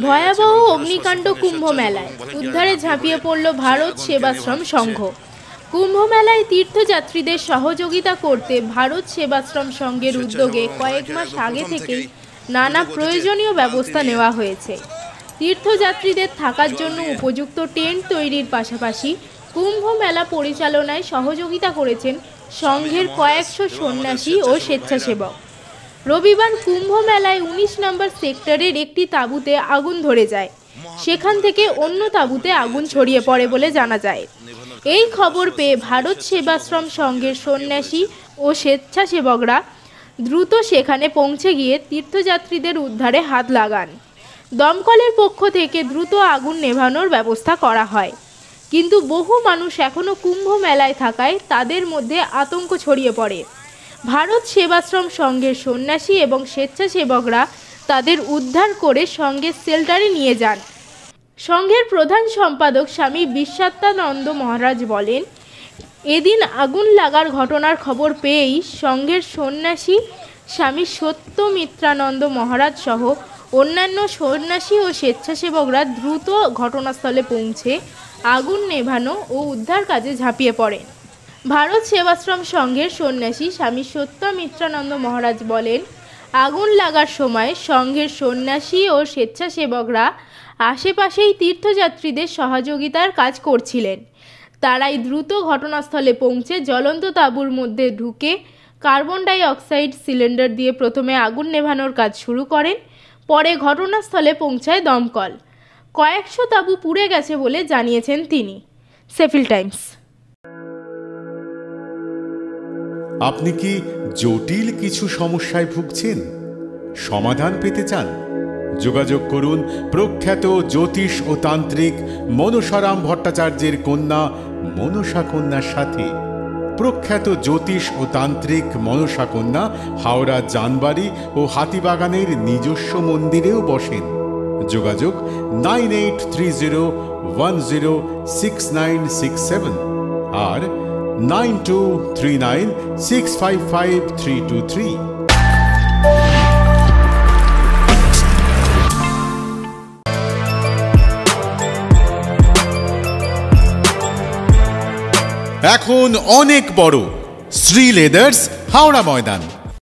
ভয়াবহ অগ্নিকাণ্ড কুম্ভ মেলায়, উদ্ধারে ঝাঁপিয়ে পড়ল ভারত সেবাশ্রম সংঘ। কুম্ভ মেলায় তীর্থযাত্রীদের সহযোগিতা করতে ভারত সেবাশ্রম সংঘের উদ্যোগে কয়েক মাস আগে থেকেই নানা প্রয়োজনীয় ব্যবস্থা নেওয়া হয়েছে। তীর্থযাত্রীদের থাকার জন্য উপযুক্ত টেন্ট তৈরির পাশাপাশি কুম্ভ মেলা পরিচালনায় সহযোগিতা করেছেন সংঘের কয়েকশো সন্ন্যাসী ও স্বেচ্ছাসেবক। রবিবার কুম্ভ মেলায় ১৯ নম্বর সেক্টরের একটি তাঁবুতে আগুন ধরে যায়। সেখান থেকে অন্য তাঁবুতে আগুন ছড়িয়ে পড়ে বলে জানা যায়। এই খবর পেয়ে ভারত সেবাশ্রম সংঘের সন্ন্যাসী ও স্বেচ্ছাসেবকরা দ্রুত সেখানে পৌঁছে গিয়ে তীর্থযাত্রীদের উদ্ধারে হাত লাগান। দমকলের পক্ষ থেকে দ্রুত আগুন নেভানোর ব্যবস্থা করা হয়, কিন্তু বহু মানুষ এখনও কুম্ভ মেলায় থাকায় তাদের মধ্যে আতঙ্ক ছড়িয়ে পড়ে। ভারত সেবাশ্রম সংঘের সন্ন্যাসী এবং স্বেচ্ছাসেবকরা তাদের উদ্ধার করে সংঘের শেল্টারে নিয়ে যান। সংঘের প্রধান সম্পাদক স্বামী বিশ্বাত্মানন্দ মহারাজ বলেন, এদিন আগুন লাগার ঘটনার খবর পেয়েই সংঘের সন্ন্যাসী স্বামী সত্যমিত্রানন্দ মহারাজ সহ অন্যান্য সন্ন্যাসী ও স্বেচ্ছাসেবকরা দ্রুত ঘটনাস্থলে পৌঁছে আগুন নেভানো ও উদ্ধার কাজে ঝাঁপিয়ে পড়েন। ভারত সেবাশ্রম সংঘের সন্ন্যাসী স্বামী সত্যমিত্রানন্দ মহারাজ বলেন, আগুন লাগার সময় সংঘের সন্ন্যাসী ও স্বেচ্ছাসেবকরা আশেপাশেই তীর্থযাত্রীদের সহযোগিতার কাজ করছিলেন। তারাই দ্রুত ঘটনাস্থলে পৌঁছে জ্বলন্ত তাঁবুর মধ্যে ঢুকে কার্বন ডাই অক্সাইড সিলিন্ডার দিয়ে প্রথমে আগুন নেভানোর কাজ শুরু করেন। পরে ঘটনাস্থলে পৌঁছায় দমকল। কয়েকশো তাঁবু পুড়ে গেছে বলে জানিয়েছেন তিনি। সেফিল টাইমস। আপনি কি জটিল কিছু সমস্যায় ভুগছেন? সমাধান পেতে চান? যোগাযোগ করুন প্রখ্যাত জ্যোতিষ ও তান্ত্রিক মনসারাম ভট্টাচার্যের কন্যা মনসা কন্যার সাথে। প্রখ্যাত জ্যোতিষ ও তান্ত্রিক মনসা কন্যা হাওড়া জানবাড়ি ও হাতিবাগানের নিজস্ব মন্দিরেও বসেন। যোগাযোগ 9830106967 আর 9239655323। এখন অনেক বড় শ্রী লেদার্স হাওড়া ময়দান।